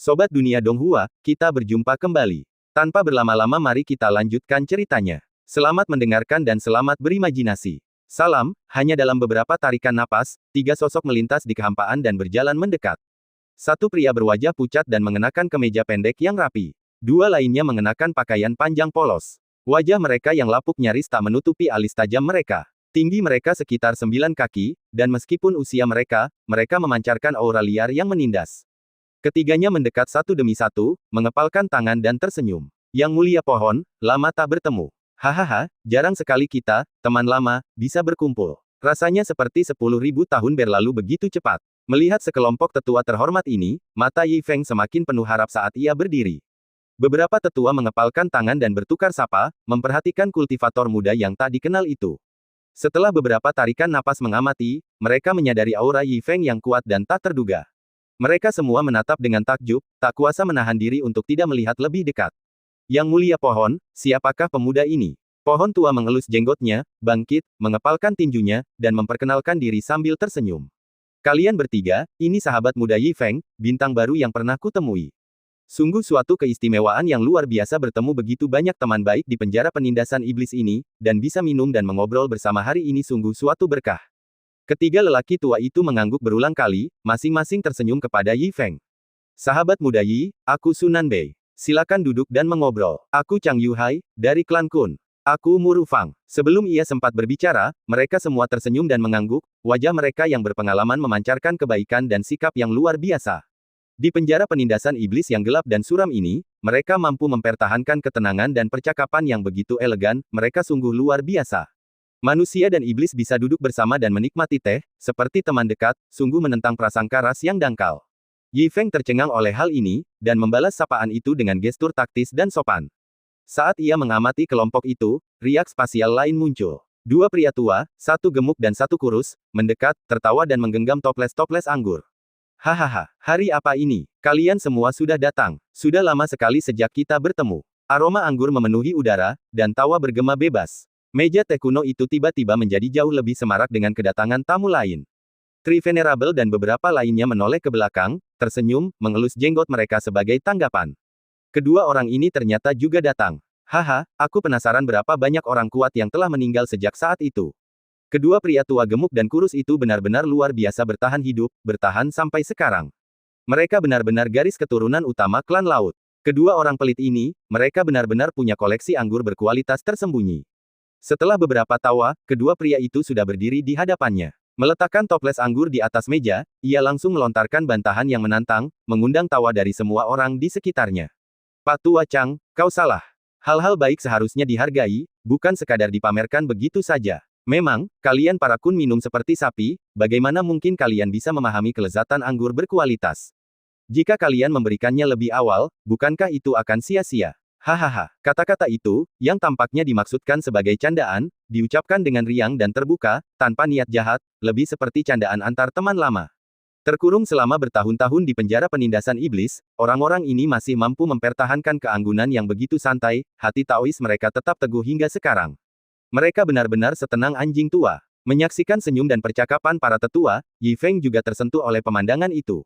Sobat Dunia Donghua, kita berjumpa kembali. Tanpa berlama-lama mari kita lanjutkan ceritanya. Selamat mendengarkan dan selamat berimajinasi. Salam, hanya dalam beberapa tarikan napas, tiga sosok melintas di kehampaan dan berjalan mendekat. Satu pria berwajah pucat dan mengenakan kemeja pendek yang rapi. Dua lainnya mengenakan pakaian panjang polos. Wajah mereka yang lapuk nyaris tak menutupi alis tajam mereka. Tinggi mereka sekitar 9 kaki, dan meskipun usia mereka memancarkan aura liar yang menindas. Ketiganya mendekat satu demi satu, mengepalkan tangan dan tersenyum. Yang mulia pohon, lama tak bertemu. Hahaha, jarang sekali kita, teman lama, bisa berkumpul. Rasanya seperti 10.000 tahun berlalu begitu cepat. Melihat sekelompok tetua terhormat ini, mata Yi Feng semakin penuh harap saat ia berdiri. Beberapa tetua mengepalkan tangan dan bertukar sapa, memperhatikan kultivator muda yang tak dikenal itu. Setelah beberapa tarikan napas mengamati, mereka menyadari aura Yi Feng yang kuat dan tak terduga. Mereka semua menatap dengan takjub, tak kuasa menahan diri untuk tidak melihat lebih dekat. Yang mulia pohon, siapakah pemuda ini? Pohon tua mengelus jenggotnya, bangkit, mengepalkan tinjunya, dan memperkenalkan diri sambil tersenyum. Kalian bertiga, ini sahabat muda Yi Feng, bintang baru yang pernah kutemui. Sungguh suatu keistimewaan yang luar biasa bertemu begitu banyak teman baik di penjara penindasan iblis ini, dan bisa minum dan mengobrol bersama hari ini sungguh suatu berkah. Ketiga lelaki tua itu mengangguk berulang kali, masing-masing tersenyum kepada Yi Feng. Sahabat muda Yi, aku Sunan Bei. Silakan duduk dan mengobrol. Aku Chang Yuhai, dari klan Kun. Aku Mu Rufang. Sebelum ia sempat berbicara, mereka semua tersenyum dan mengangguk, wajah mereka yang berpengalaman memancarkan kebaikan dan sikap yang luar biasa. Di penjara penindasan iblis yang gelap dan suram ini, mereka mampu mempertahankan ketenangan dan percakapan yang begitu elegan, mereka sungguh luar biasa. Manusia dan iblis bisa duduk bersama dan menikmati teh, seperti teman dekat, sungguh menentang prasangka ras yang dangkal. Yi Feng tercengang oleh hal ini, dan membalas sapaan itu dengan gestur taktis dan sopan. Saat ia mengamati kelompok itu, riak spasial lain muncul. Dua pria tua, satu gemuk dan satu kurus, mendekat, tertawa dan menggenggam toples-toples anggur. Hahaha, hari apa ini? Kalian semua sudah datang. Sudah lama sekali sejak kita bertemu. Aroma anggur memenuhi udara, dan tawa bergema bebas. Meja teh kuno itu tiba-tiba menjadi jauh lebih semarak dengan kedatangan tamu lain. Tri Venerable dan beberapa lainnya menoleh ke belakang, tersenyum, mengelus jenggot mereka sebagai tanggapan. Kedua orang ini ternyata juga datang. Haha, aku penasaran berapa banyak orang kuat yang telah meninggal sejak saat itu. Kedua pria tua gemuk dan kurus itu benar-benar luar biasa bertahan hidup, bertahan sampai sekarang. Mereka benar-benar garis keturunan utama klan laut. Kedua orang pelit ini, mereka benar-benar punya koleksi anggur berkualitas tersembunyi. Setelah beberapa tawa, kedua pria itu sudah berdiri di hadapannya. Meletakkan toples anggur di atas meja, ia langsung melontarkan bantahan yang menantang, mengundang tawa dari semua orang di sekitarnya. Pak Tua Chang, kau salah. Hal-hal baik seharusnya dihargai, bukan sekadar dipamerkan begitu saja. Memang, kalian para kun minum seperti sapi, bagaimana mungkin kalian bisa memahami kelezatan anggur berkualitas? Jika kalian memberikannya lebih awal, bukankah itu akan sia-sia? Hahaha, kata-kata itu, yang tampaknya dimaksudkan sebagai candaan, diucapkan dengan riang dan terbuka, tanpa niat jahat, lebih seperti candaan antar teman lama. Terkurung selama bertahun-tahun di penjara penindasan iblis, orang-orang ini masih mampu mempertahankan keanggunan yang begitu santai, hati Taois mereka tetap teguh hingga sekarang. Mereka benar-benar setenang anjing tua. Menyaksikan senyum dan percakapan para tetua, Yi Feng juga tersentuh oleh pemandangan itu.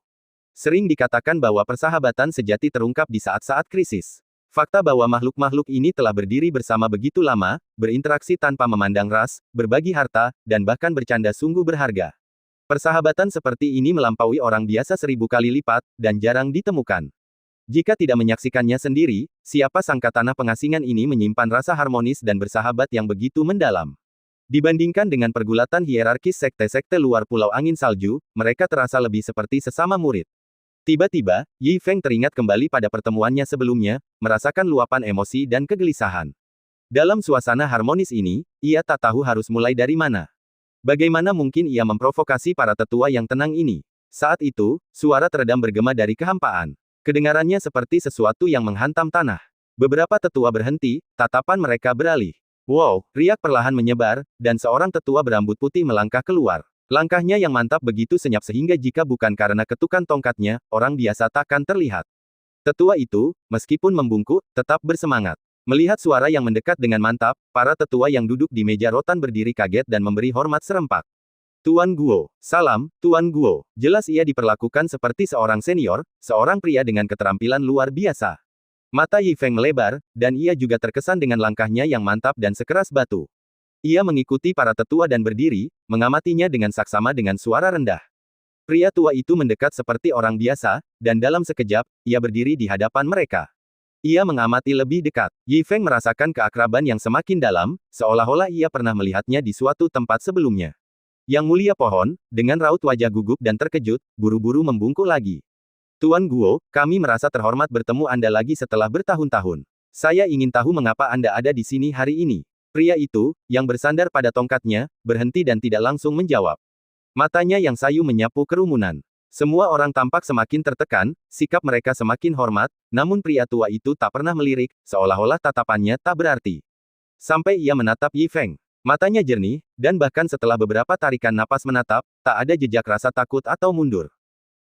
Sering dikatakan bahwa persahabatan sejati terungkap di saat-saat krisis. Fakta bahwa makhluk-makhluk ini telah berdiri bersama begitu lama, berinteraksi tanpa memandang ras, berbagi harta, dan bahkan bercanda sungguh berharga. Persahabatan seperti ini melampaui orang biasa 1000 kali lipat, dan jarang ditemukan. Jika tidak menyaksikannya sendiri, siapa sangka tanah pengasingan ini menyimpan rasa harmonis dan bersahabat yang begitu mendalam. Dibandingkan dengan pergulatan hierarkis sekte-sekte luar Pulau Angin Salju, mereka terasa lebih seperti sesama murid. Tiba-tiba, Yi Feng teringat kembali pada pertemuannya sebelumnya, merasakan luapan emosi dan kegelisahan. Dalam suasana harmonis ini, ia tak tahu harus mulai dari mana. Bagaimana mungkin ia memprovokasi para tetua yang tenang ini? Saat itu, suara teredam bergema dari kehampaan. Kedengarannya seperti sesuatu yang menghantam tanah. Beberapa tetua berhenti, tatapan mereka beralih. Wow, riak perlahan menyebar, dan seorang tetua berambut putih melangkah keluar. Langkahnya yang mantap begitu senyap sehingga jika bukan karena ketukan tongkatnya, orang biasa takkan terlihat. Tetua itu, meskipun membungkuk, tetap bersemangat. Melihat suara yang mendekat dengan mantap, para tetua yang duduk di meja rotan berdiri kaget dan memberi hormat serempak. Tuan Guo. Salam, Tuan Guo. Jelas ia diperlakukan seperti seorang senior, seorang pria dengan keterampilan luar biasa. Mata Yi Feng melebar, dan ia juga terkesan dengan langkahnya yang mantap dan sekeras batu. Ia mengikuti para tetua dan berdiri, mengamatinya dengan saksama dengan suara rendah. Pria tua itu mendekat seperti orang biasa, dan dalam sekejap, ia berdiri di hadapan mereka. Ia mengamati lebih dekat. Yi Feng merasakan keakraban yang semakin dalam, seolah-olah ia pernah melihatnya di suatu tempat sebelumnya. Yang Mulia Pohon, dengan raut wajah gugup dan terkejut, buru-buru membungkuk lagi. Tuan Guo, kami merasa terhormat bertemu Anda lagi setelah bertahun-tahun. Saya ingin tahu mengapa Anda ada di sini hari ini. Pria itu, yang bersandar pada tongkatnya, berhenti dan tidak langsung menjawab. Matanya yang sayu menyapu kerumunan. Semua orang tampak semakin tertekan, sikap mereka semakin hormat, namun pria tua itu tak pernah melirik, seolah-olah tatapannya tak berarti. Sampai ia menatap Yi Feng. Matanya jernih, dan bahkan setelah beberapa tarikan napas menatap, tak ada jejak rasa takut atau mundur.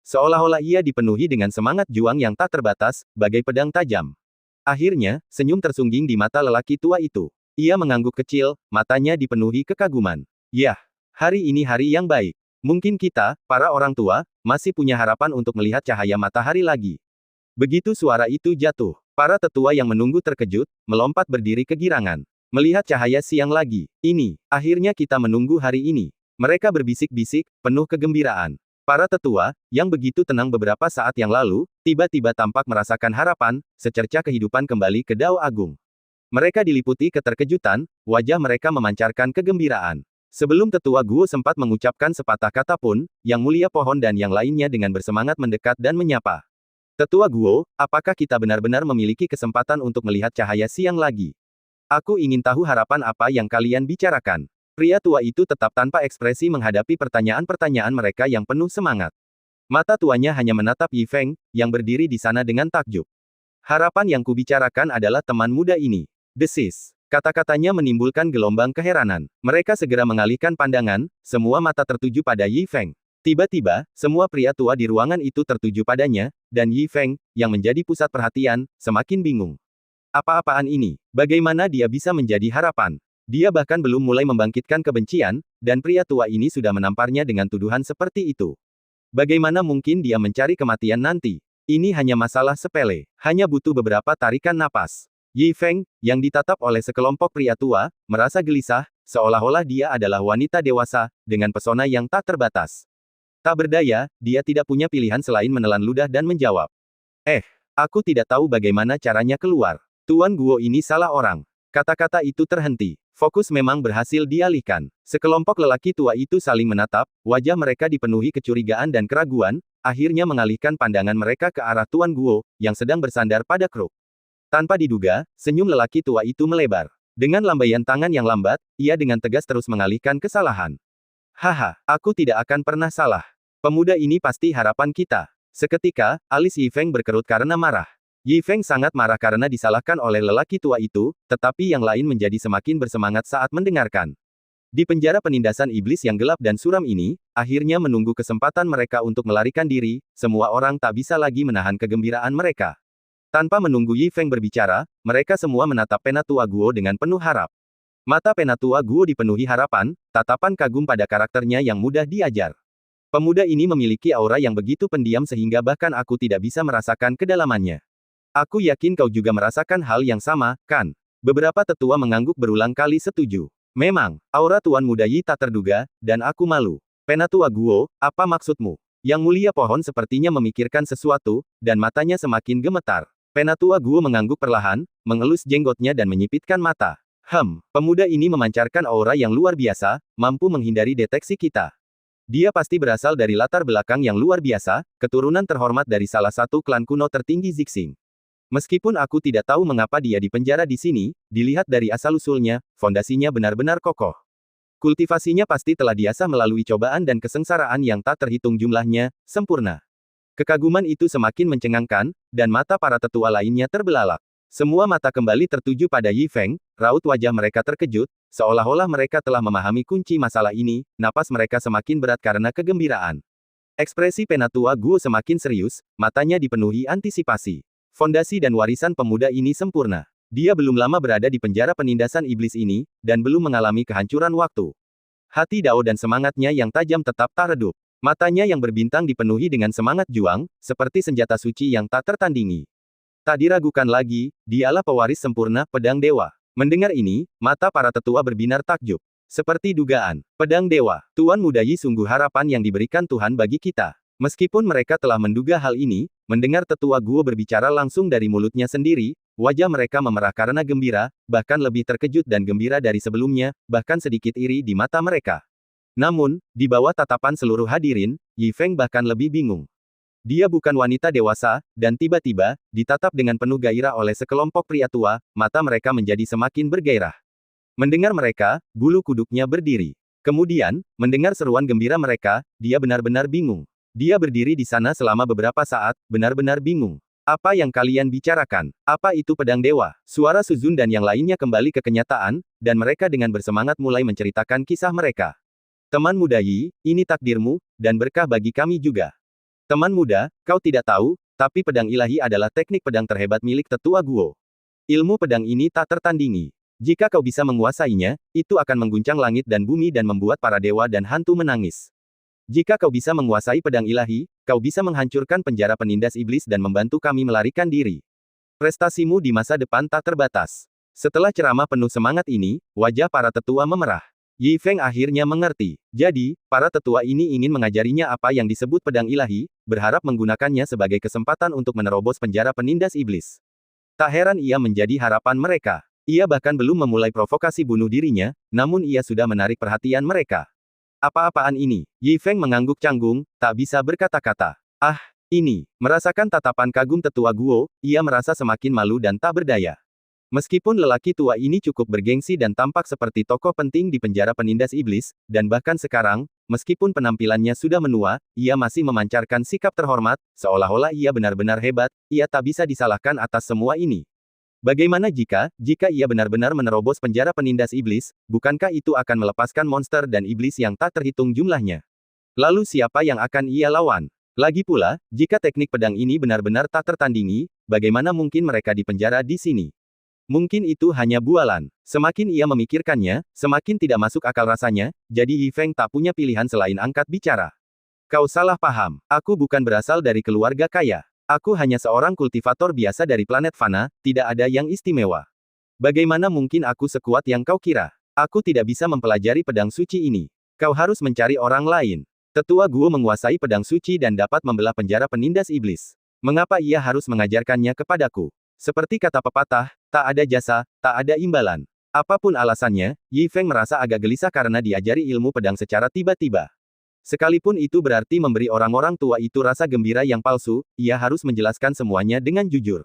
Seolah-olah ia dipenuhi dengan semangat juang yang tak terbatas, bagai pedang tajam. Akhirnya, senyum tersungging di mata lelaki tua itu. Ia mengangguk kecil, matanya dipenuhi kekaguman. Yah, hari ini hari yang baik. Mungkin kita, para orang tua, masih punya harapan untuk melihat cahaya matahari lagi. Begitu suara itu jatuh, para tetua yang menunggu terkejut, melompat berdiri kegirangan. Melihat cahaya siang lagi. Ini, akhirnya kita menunggu hari ini. Mereka berbisik-bisik, penuh kegembiraan. Para tetua, yang begitu tenang beberapa saat yang lalu, tiba-tiba tampak merasakan harapan, secerca kehidupan kembali ke Dao Agung. Mereka diliputi keterkejutan, wajah mereka memancarkan kegembiraan. Sebelum tetua Guo sempat mengucapkan sepatah kata pun, Yang Mulia Pohon dan yang lainnya dengan bersemangat mendekat dan menyapa. Tetua Guo, apakah kita benar-benar memiliki kesempatan untuk melihat cahaya siang lagi? Aku ingin tahu harapan apa yang kalian bicarakan. Pria tua itu tetap tanpa ekspresi menghadapi pertanyaan-pertanyaan mereka yang penuh semangat. Mata tuanya hanya menatap Yi Feng, yang berdiri di sana dengan takjub. Harapan yang kubicarakan adalah teman muda ini. Desis. Kata-katanya menimbulkan gelombang keheranan. Mereka segera mengalihkan pandangan, semua mata tertuju pada Yi Feng. Tiba-tiba, semua pria tua di ruangan itu tertuju padanya, dan Yi Feng, yang menjadi pusat perhatian, semakin bingung. Apa-apaan ini? Bagaimana dia bisa menjadi harapan? Dia bahkan belum mulai membangkitkan kebencian, dan pria tua ini sudah menamparnya dengan tuduhan seperti itu. Bagaimana mungkin dia mencari kematian nanti? Ini hanya masalah sepele, hanya butuh beberapa tarikan napas. Yi Feng, yang ditatap oleh sekelompok pria tua, merasa gelisah, seolah-olah dia adalah wanita dewasa, dengan pesona yang tak terbatas. Tak berdaya, dia tidak punya pilihan selain menelan ludah dan menjawab. Aku tidak tahu bagaimana caranya keluar. Tuan Guo ini salah orang. Kata-kata itu terhenti. Fokus memang berhasil dialihkan. Sekelompok lelaki tua itu saling menatap, wajah mereka dipenuhi kecurigaan dan keraguan, akhirnya mengalihkan pandangan mereka ke arah Tuan Guo, yang sedang bersandar pada kruk. Tanpa diduga, senyum lelaki tua itu melebar. Dengan lambaian tangan yang lambat, ia dengan tegas terus mengalihkan kesalahan. Haha, aku tidak akan pernah salah. Pemuda ini pasti harapan kita. Seketika, alis Yi Feng berkerut karena marah. Yi Feng sangat marah karena disalahkan oleh lelaki tua itu, tetapi yang lain menjadi semakin bersemangat saat mendengarkan. Di penjara penindasan iblis yang gelap dan suram ini, akhirnya menunggu kesempatan mereka untuk melarikan diri, semua orang tak bisa lagi menahan kegembiraan mereka. Tanpa menunggu Yi Feng berbicara, mereka semua menatap Penatua Guo dengan penuh harap. Mata Penatua Guo dipenuhi harapan, tatapan kagum pada karakternya yang mudah diajar. Pemuda ini memiliki aura yang begitu pendiam sehingga bahkan aku tidak bisa merasakan kedalamannya. Aku yakin kau juga merasakan hal yang sama, kan? Beberapa tetua mengangguk berulang kali setuju. Memang, aura Tuan Muda Yi tak terduga, dan aku malu. Penatua Guo, apa maksudmu? Yang Mulia Pohon sepertinya memikirkan sesuatu, dan matanya semakin gemetar. Penatua Guo mengangguk perlahan, mengelus jenggotnya dan menyipitkan mata. Pemuda ini memancarkan aura yang luar biasa, mampu menghindari deteksi kita. Dia pasti berasal dari latar belakang yang luar biasa, keturunan terhormat dari salah satu klan kuno tertinggi Zixing. Meskipun aku tidak tahu mengapa dia dipenjara di sini, dilihat dari asal-usulnya, fondasinya benar-benar kokoh. Kultivasinya pasti telah diasah melalui cobaan dan kesengsaraan yang tak terhitung jumlahnya, sempurna. Kekaguman itu semakin mencengangkan, dan mata para tetua lainnya terbelalak. Semua mata kembali tertuju pada Yi Feng, raut wajah mereka terkejut, seolah-olah mereka telah memahami kunci masalah ini, napas mereka semakin berat karena kegembiraan. Ekspresi Penatua Guo semakin serius, matanya dipenuhi antisipasi. Fondasi dan warisan pemuda ini sempurna. Dia belum lama berada di penjara penindasan iblis ini, dan belum mengalami kehancuran waktu. Hati Dao dan semangatnya yang tajam tetap tak redup. Matanya yang berbintang dipenuhi dengan semangat juang, seperti senjata suci yang tak tertandingi. Tak diragukan lagi, dialah pewaris sempurna pedang dewa. Mendengar ini, mata para tetua berbinar takjub. Seperti dugaan, pedang dewa, Tuan Muda Yi sungguh harapan yang diberikan Tuhan bagi kita. Meskipun mereka telah menduga hal ini, mendengar tetua Guo berbicara langsung dari mulutnya sendiri, wajah mereka memerah karena gembira, bahkan lebih terkejut dan gembira dari sebelumnya, bahkan sedikit iri di mata mereka. Namun, di bawah tatapan seluruh hadirin, Yi Feng bahkan lebih bingung. Dia bukan wanita dewasa, dan tiba-tiba, ditatap dengan penuh gairah oleh sekelompok pria tua, mata mereka menjadi semakin bergairah. Mendengar mereka, bulu kuduknya berdiri. Kemudian, mendengar seruan gembira mereka, dia benar-benar bingung. Dia berdiri di sana selama beberapa saat, benar-benar bingung. Apa yang kalian bicarakan? Apa itu pedang dewa? Suara Suzun dan yang lainnya kembali ke kenyataan, dan mereka dengan bersemangat mulai menceritakan kisah mereka. Teman muda Yi, ini takdirmu, dan berkah bagi kami juga. Teman muda, kau tidak tahu, tapi pedang ilahi adalah teknik pedang terhebat milik tetua Guo. Ilmu pedang ini tak tertandingi. Jika kau bisa menguasainya, itu akan mengguncang langit dan bumi dan membuat para dewa dan hantu menangis. Jika kau bisa menguasai pedang ilahi, kau bisa menghancurkan penjara penindas iblis dan membantu kami melarikan diri. Prestasimu di masa depan tak terbatas. Setelah ceramah penuh semangat ini, wajah para tetua memerah. Yi Feng akhirnya mengerti. Jadi, para tetua ini ingin mengajarinya apa yang disebut pedang ilahi, berharap menggunakannya sebagai kesempatan untuk menerobos penjara penindas iblis. Tak heran ia menjadi harapan mereka. Ia bahkan belum memulai provokasi bunuh dirinya, namun ia sudah menarik perhatian mereka. Apa-apaan ini? Yi Feng mengangguk canggung, tak bisa berkata-kata. Ah, ini. Merasakan tatapan kagum tetua Guo, ia merasa semakin malu dan tak berdaya. Meskipun lelaki tua ini cukup bergengsi dan tampak seperti tokoh penting di penjara penindas iblis, dan bahkan sekarang, meskipun penampilannya sudah menua, ia masih memancarkan sikap terhormat, seolah-olah ia benar-benar hebat, ia tak bisa disalahkan atas semua ini. Bagaimana jika ia benar-benar menerobos penjara penindas iblis, bukankah itu akan melepaskan monster dan iblis yang tak terhitung jumlahnya? Lalu siapa yang akan ia lawan? Lagi pula, jika teknik pedang ini benar-benar tak tertandingi, bagaimana mungkin mereka dipenjara di sini? Mungkin itu hanya bualan. Semakin ia memikirkannya, semakin tidak masuk akal rasanya, jadi Yi Feng tak punya pilihan selain angkat bicara. Kau salah paham. Aku bukan berasal dari keluarga kaya. Aku hanya seorang kultivator biasa dari planet Fana, tidak ada yang istimewa. Bagaimana mungkin aku sekuat yang kau kira? Aku tidak bisa mempelajari pedang suci ini. Kau harus mencari orang lain. Tetua Guo menguasai pedang suci dan dapat membelah penjara penindas iblis. Mengapa ia harus mengajarkannya kepadaku? Seperti kata pepatah, tak ada jasa, tak ada imbalan. Apapun alasannya, Yi Feng merasa agak gelisah karena diajari ilmu pedang secara tiba-tiba. Sekalipun itu berarti memberi orang-orang tua itu rasa gembira yang palsu, ia harus menjelaskan semuanya dengan jujur.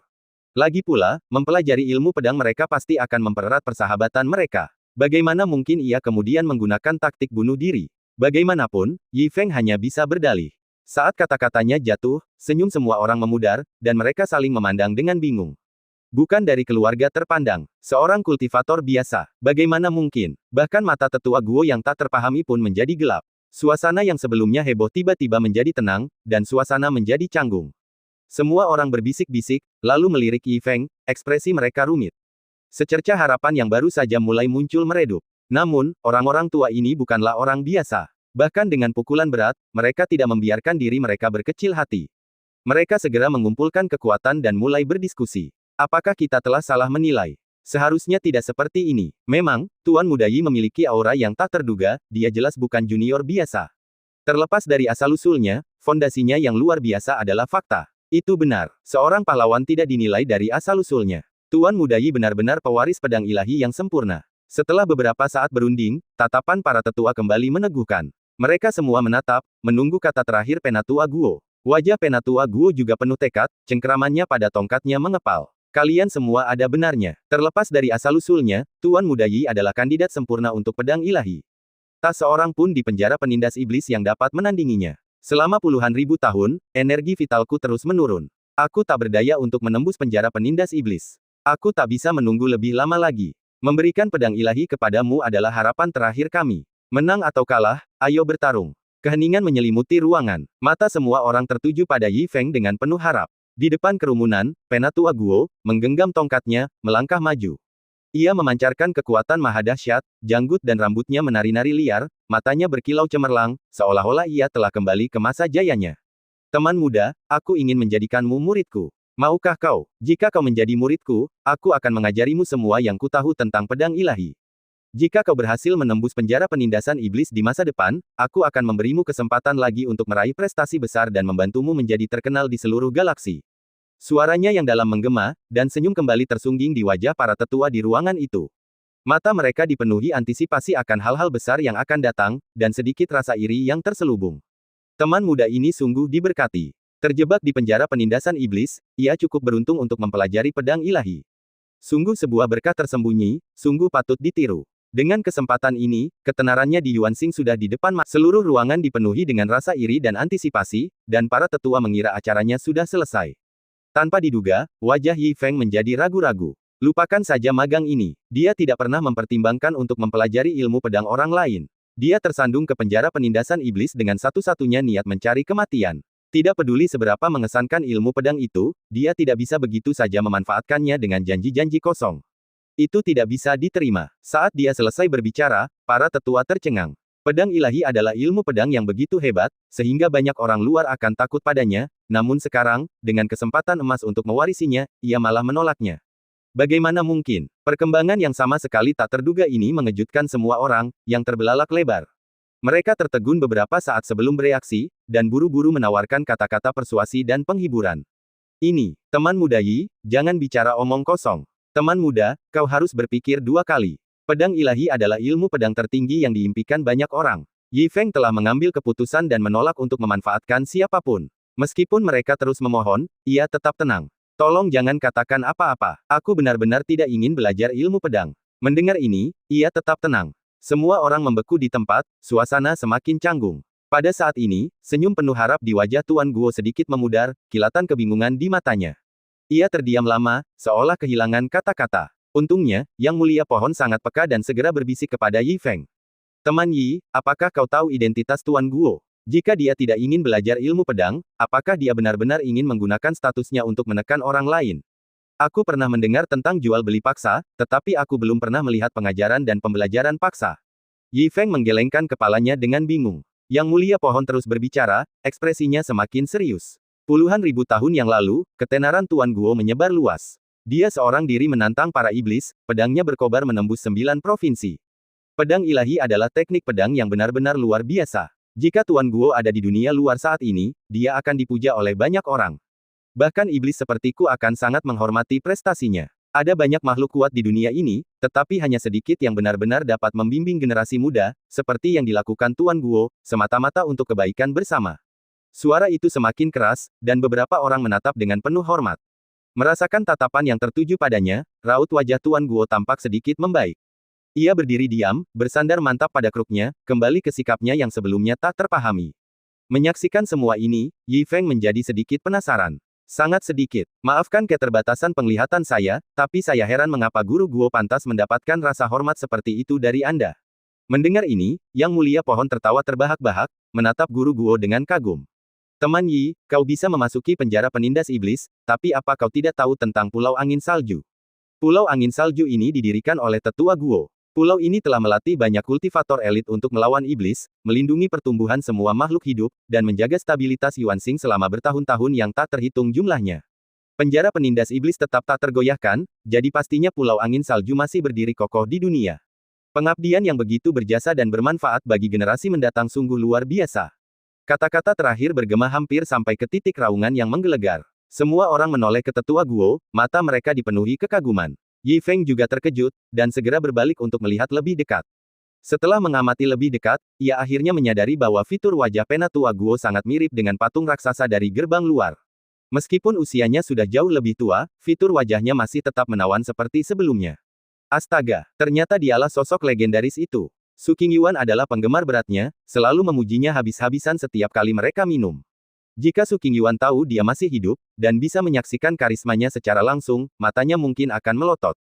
Lagi pula, mempelajari ilmu pedang mereka pasti akan mempererat persahabatan mereka. Bagaimana mungkin ia kemudian menggunakan taktik bunuh diri? Bagaimanapun, Yi Feng hanya bisa berdalih. Saat kata-katanya jatuh, senyum semua orang memudar, dan mereka saling memandang dengan bingung. Bukan dari keluarga terpandang, seorang kultivator biasa. Bagaimana mungkin? Bahkan mata tetua Guo yang tak terpahami pun menjadi gelap. Suasana yang sebelumnya heboh tiba-tiba menjadi tenang, dan suasana menjadi canggung. Semua orang berbisik-bisik, lalu melirik Yi Feng, ekspresi mereka rumit. Secercah harapan yang baru saja mulai muncul meredup. Namun, orang-orang tua ini bukanlah orang biasa. Bahkan dengan pukulan berat, mereka tidak membiarkan diri mereka berkecil hati. Mereka segera mengumpulkan kekuatan dan mulai berdiskusi. Apakah kita telah salah menilai? Seharusnya tidak seperti ini. Memang, Tuan Muda Yi memiliki aura yang tak terduga, dia jelas bukan junior biasa. Terlepas dari asal-usulnya, fondasinya yang luar biasa adalah fakta. Itu benar, seorang pahlawan tidak dinilai dari asal-usulnya. Tuan Muda Yi benar-benar pewaris pedang ilahi yang sempurna. Setelah beberapa saat berunding, tatapan para tetua kembali meneguhkan. Mereka semua menatap, menunggu kata terakhir Penatua Guo. Wajah Penatua Guo juga penuh tekad, cengkeramannya pada tongkatnya mengepal. Kalian semua ada benarnya. Terlepas dari asal-usulnya, Tuan Muda Yi adalah kandidat sempurna untuk pedang ilahi. Tak seorang pun di penjara penindas iblis yang dapat menandinginya. Selama puluhan ribu tahun, energi vitalku terus menurun. Aku tak berdaya untuk menembus penjara penindas iblis. Aku tak bisa menunggu lebih lama lagi. Memberikan pedang ilahi kepadamu adalah harapan terakhir kami. Menang atau kalah, ayo bertarung. Keheningan menyelimuti ruangan. Mata semua orang tertuju pada Yi Feng dengan penuh harap. Di depan kerumunan, Penatua Guo, menggenggam tongkatnya, melangkah maju. Ia memancarkan kekuatan maha dahsyat, janggut dan rambutnya menari-nari liar, matanya berkilau cemerlang, seolah-olah ia telah kembali ke masa jayanya. Teman muda, aku ingin menjadikanmu muridku. Maukah kau? Jika kau menjadi muridku, aku akan mengajarimu semua yang kutahu tentang pedang ilahi. Jika kau berhasil menembus penjara penindasan iblis di masa depan, aku akan memberimu kesempatan lagi untuk meraih prestasi besar dan membantumu menjadi terkenal di seluruh galaksi. Suaranya yang dalam menggema, dan senyum kembali tersungging di wajah para tetua di ruangan itu. Mata mereka dipenuhi antisipasi akan hal-hal besar yang akan datang, dan sedikit rasa iri yang terselubung. Teman muda ini sungguh diberkati. Terjebak di penjara penindasan iblis, ia cukup beruntung untuk mempelajari pedang ilahi. Sungguh sebuah berkah tersembunyi, sungguh patut ditiru. Dengan kesempatan ini, ketenarannya di Yuanxing sudah di depan mata. Seluruh ruangan dipenuhi dengan rasa iri dan antisipasi, dan para tetua mengira acaranya sudah selesai. Tanpa diduga, wajah Yi Feng menjadi ragu-ragu. Lupakan saja magang ini. Dia tidak pernah mempertimbangkan untuk mempelajari ilmu pedang orang lain. Dia tersandung ke penjara penindasan iblis dengan satu-satunya niat mencari kematian. Tidak peduli seberapa mengesankan ilmu pedang itu, dia tidak bisa begitu saja memanfaatkannya dengan janji-janji kosong. Itu tidak bisa diterima. Saat dia selesai berbicara, para tetua tercengang. Pedang ilahi adalah ilmu pedang yang begitu hebat, sehingga banyak orang luar akan takut padanya, namun sekarang, dengan kesempatan emas untuk mewarisinya, ia malah menolaknya. Bagaimana mungkin? Perkembangan yang sama sekali tak terduga ini mengejutkan semua orang, yang terbelalak lebar. Mereka tertegun beberapa saat sebelum bereaksi, dan buru-buru menawarkan kata-kata persuasi dan penghiburan. Ini, teman muda Yi, jangan bicara omong kosong. Teman muda, kau harus berpikir dua kali. Pedang ilahi adalah ilmu pedang tertinggi yang diimpikan banyak orang. Yi Feng telah mengambil keputusan dan menolak untuk memanfaatkan siapapun. Meskipun mereka terus memohon, ia tetap tenang. Tolong jangan katakan apa-apa. Aku benar-benar tidak ingin belajar ilmu pedang. Mendengar ini, ia tetap tenang. Semua orang membeku di tempat, suasana semakin canggung. Pada saat ini, senyum penuh harap di wajah Tuan Guo sedikit memudar, kilatan kebingungan di matanya. Ia terdiam lama, seolah kehilangan kata-kata. Untungnya, Yang Mulia Pohon sangat peka dan segera berbisik kepada Yi Feng. Teman Yi, apakah kau tahu identitas Tuan Guo? Jika dia tidak ingin belajar ilmu pedang, apakah dia benar-benar ingin menggunakan statusnya untuk menekan orang lain? Aku pernah mendengar tentang jual beli paksa, tetapi aku belum pernah melihat pengajaran dan pembelajaran paksa. Yi Feng menggelengkan kepalanya dengan bingung. Yang Mulia Pohon terus berbicara, ekspresinya semakin serius. Puluhan ribu tahun yang lalu, ketenaran Tuan Guo menyebar luas. Dia seorang diri menantang para iblis, pedangnya berkobar menembus 9 provinsi. Pedang ilahi adalah teknik pedang yang benar-benar luar biasa. Jika Tuan Guo ada di dunia luar saat ini, dia akan dipuja oleh banyak orang. Bahkan iblis sepertiku akan sangat menghormati prestasinya. Ada banyak makhluk kuat di dunia ini, tetapi hanya sedikit yang benar-benar dapat membimbing generasi muda, seperti yang dilakukan Tuan Guo, semata-mata untuk kebaikan bersama. Suara itu semakin keras, dan beberapa orang menatap dengan penuh hormat. Merasakan tatapan yang tertuju padanya, raut wajah Tuan Guo tampak sedikit membaik. Ia berdiri diam, bersandar mantap pada kruknya, kembali ke sikapnya yang sebelumnya tak terpahami. Menyaksikan semua ini, Yi Feng menjadi sedikit penasaran. Sangat sedikit. Maafkan keterbatasan penglihatan saya, tapi saya heran mengapa Guru Guo pantas mendapatkan rasa hormat seperti itu dari Anda. Mendengar ini, Yang Mulia Pohon tertawa terbahak-bahak, menatap Guru Guo dengan kagum. Teman Yi, kau bisa memasuki penjara penindas iblis, tapi apa kau tidak tahu tentang Pulau Angin Salju? Pulau Angin Salju ini didirikan oleh Tetua Guo. Pulau ini telah melatih banyak kultivator elit untuk melawan iblis, melindungi pertumbuhan semua makhluk hidup, dan menjaga stabilitas Yuanxing selama bertahun-tahun yang tak terhitung jumlahnya. Penjara penindas iblis tetap tak tergoyahkan, jadi pastinya Pulau Angin Salju masih berdiri kokoh di dunia. Pengabdian yang begitu berjasa dan bermanfaat bagi generasi mendatang sungguh luar biasa. Kata-kata terakhir bergema hampir sampai ke titik raungan yang menggelegar. Semua orang menoleh ke Tetua Guo, mata mereka dipenuhi kekaguman. Yi Feng juga terkejut, dan segera berbalik untuk melihat lebih dekat. Setelah mengamati lebih dekat, ia akhirnya menyadari bahwa fitur wajah Penatua Guo sangat mirip dengan patung raksasa dari gerbang luar. Meskipun usianya sudah jauh lebih tua, fitur wajahnya masih tetap menawan seperti sebelumnya. Astaga, ternyata dialah sosok legendaris itu. Su Qingyuan adalah penggemar beratnya, selalu memujinya habis-habisan setiap kali mereka minum. Jika Su Qingyuan tahu dia masih hidup, dan bisa menyaksikan karismanya secara langsung, matanya mungkin akan melotot.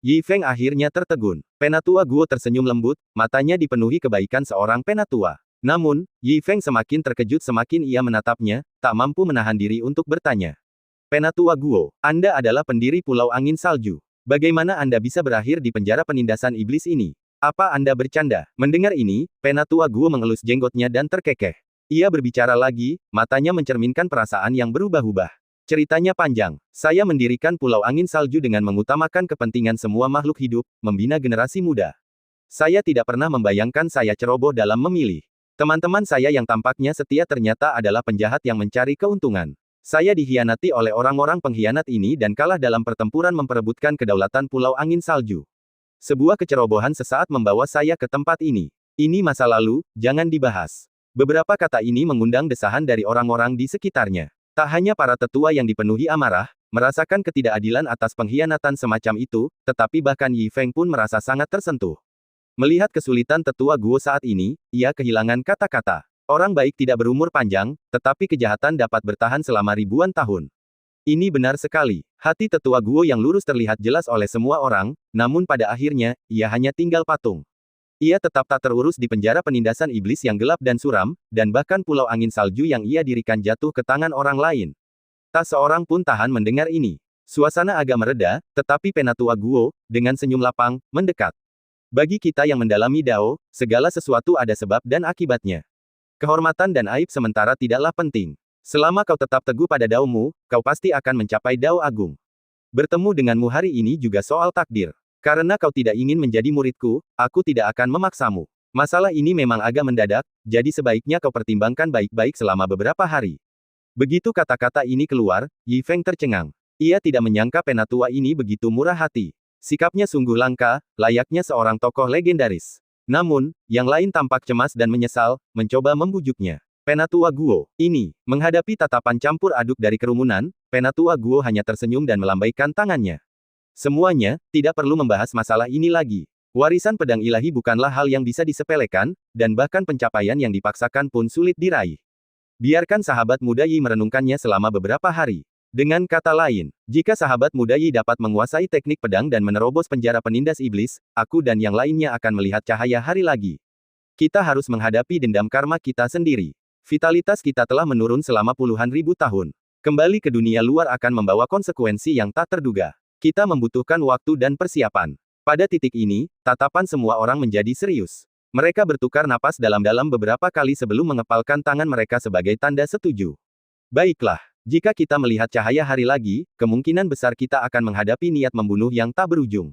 Yi Feng akhirnya tertegun. Penatua Guo tersenyum lembut, matanya dipenuhi kebaikan seorang penatua. Namun, Yi Feng semakin terkejut semakin ia menatapnya, tak mampu menahan diri untuk bertanya. Penatua Guo, Anda adalah pendiri Pulau Angin Salju. Bagaimana Anda bisa berakhir di penjara penindasan iblis ini? Apa Anda bercanda? Mendengar ini, Penatua Guo mengelus jenggotnya dan terkekeh. Ia berbicara lagi, matanya mencerminkan perasaan yang berubah-ubah. Ceritanya panjang. Saya mendirikan Pulau Angin Salju dengan mengutamakan kepentingan semua makhluk hidup, membina generasi muda. Saya tidak pernah membayangkan saya ceroboh dalam memilih. Teman-teman saya yang tampaknya setia ternyata adalah penjahat yang mencari keuntungan. Saya dikhianati oleh orang-orang pengkhianat ini dan kalah dalam pertempuran memperebutkan kedaulatan Pulau Angin Salju. Sebuah kecerobohan sesaat membawa saya ke tempat ini. Ini masa lalu, jangan dibahas. Beberapa kata ini mengundang desahan dari orang-orang di sekitarnya. Tak hanya para tetua yang dipenuhi amarah, merasakan ketidakadilan atas pengkhianatan semacam itu, tetapi bahkan Yi Feng pun merasa sangat tersentuh. Melihat kesulitan tetua Guo saat ini, ia kehilangan kata-kata. Orang baik tidak berumur panjang, tetapi kejahatan dapat bertahan selama ribuan tahun. Ini benar sekali. Hati tetua Guo yang lurus terlihat jelas oleh semua orang, namun pada akhirnya, ia hanya tinggal patung. Ia tetap tak terurus di penjara penindasan iblis yang gelap dan suram, dan bahkan Pulau Angin Salju yang ia dirikan jatuh ke tangan orang lain. Tak seorang pun tahan mendengar ini. Suasana agak mereda, tetapi Penatua Guo, dengan senyum lapang, mendekat. Bagi kita yang mendalami Dao, segala sesuatu ada sebab dan akibatnya. Kehormatan dan aib sementara tidaklah penting. Selama kau tetap teguh pada Daomu, kau pasti akan mencapai Dao Agung. Bertemu denganmu hari ini juga soal takdir. Karena kau tidak ingin menjadi muridku, aku tidak akan memaksamu. Masalah ini memang agak mendadak, jadi sebaiknya kau pertimbangkan baik-baik selama beberapa hari. Begitu kata-kata ini keluar, Yi Feng tercengang. Ia tidak menyangka Penatua ini begitu murah hati. Sikapnya sungguh langka, layaknya seorang tokoh legendaris. Namun, yang lain tampak cemas dan menyesal, mencoba membujuknya. Penatua Guo, ini, menghadapi tatapan campur aduk dari kerumunan, Penatua Guo hanya tersenyum dan melambaikan tangannya. Semuanya, tidak perlu membahas masalah ini lagi. Warisan pedang ilahi bukanlah hal yang bisa disepelekan, dan bahkan pencapaian yang dipaksakan pun sulit diraih. Biarkan sahabat muda Yi merenungkannya selama beberapa hari. Dengan kata lain, jika sahabat muda Yi dapat menguasai teknik pedang dan menerobos penjara penindas iblis, aku dan yang lainnya akan melihat cahaya hari lagi. Kita harus menghadapi dendam karma kita sendiri. Vitalitas kita telah menurun selama puluhan ribu tahun. Kembali ke dunia luar akan membawa konsekuensi yang tak terduga. Kita membutuhkan waktu dan persiapan. Pada titik ini, tatapan semua orang menjadi serius. Mereka bertukar napas dalam-dalam beberapa kali sebelum mengepalkan tangan mereka sebagai tanda setuju. Baiklah. Jika kita melihat cahaya hari lagi, kemungkinan besar kita akan menghadapi niat membunuh yang tak berujung.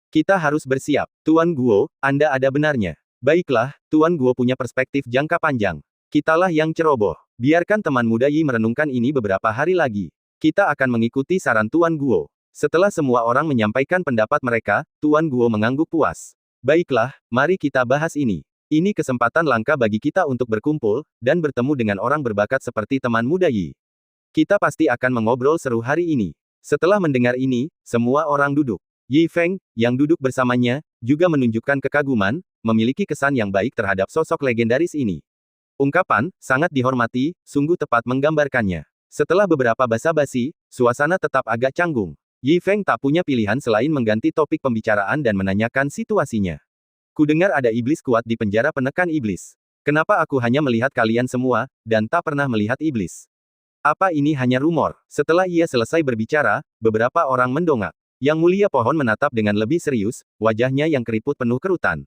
Kita harus bersiap. Tuan Guo, Anda ada benarnya. Baiklah, Tuan Guo punya perspektif jangka panjang. Kitalah yang ceroboh. Biarkan teman muda Yi merenungkan ini beberapa hari lagi. Kita akan mengikuti saran Tuan Guo. Setelah semua orang menyampaikan pendapat mereka, Tuan Guo mengangguk puas. Baiklah, mari kita bahas ini. Ini kesempatan langka bagi kita untuk berkumpul, dan bertemu dengan orang berbakat seperti teman muda Yi. Kita pasti akan mengobrol seru hari ini. Setelah mendengar ini, semua orang duduk. Yi Feng, yang duduk bersamanya, juga menunjukkan kekaguman, memiliki kesan yang baik terhadap sosok legendaris ini. Ungkapan, sangat dihormati, sungguh tepat menggambarkannya. Setelah beberapa basa-basi, suasana tetap agak canggung. Yi Feng tak punya pilihan selain mengganti topik pembicaraan dan menanyakan situasinya. Kudengar ada iblis kuat di penjara penekan iblis. Kenapa aku hanya melihat kalian semua, dan tak pernah melihat iblis? Apa ini hanya rumor? Setelah ia selesai berbicara, beberapa orang mendongak. Yang mulia pohon menatap dengan lebih serius, wajahnya yang keriput penuh kerutan.